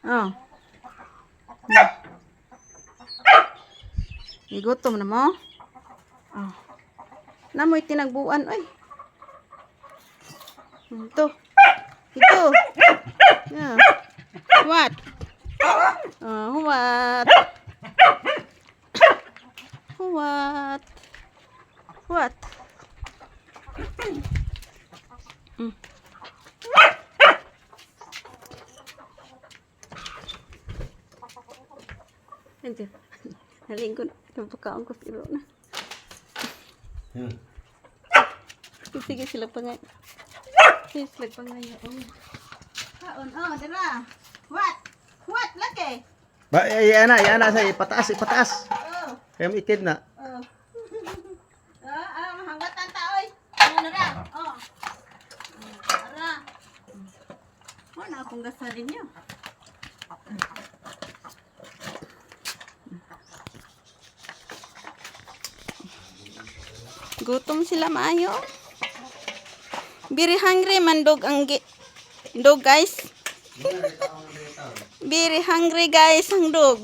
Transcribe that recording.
Oh. Igutom na mo? Oh. Namoy tinagbuan, oy. Ito. Ito. Yeah. What? What? What? What? Mm. Nanti. Nalingkod. Napakaon ko sila na. Sige sila pa nga. Sige sila pa nga yun. Kaon. Oh, dara. What? What? Laki. Ba, yana sa ipataas. Oh. Kaya ikid na. Oh. Mahangatan ta oy. Ano na ra? Oh. Ara. Oh, na akong gasalin niyo. Gutom sila maayo. Very hungry man dog ang dog guys. Very hungry guys ang dog.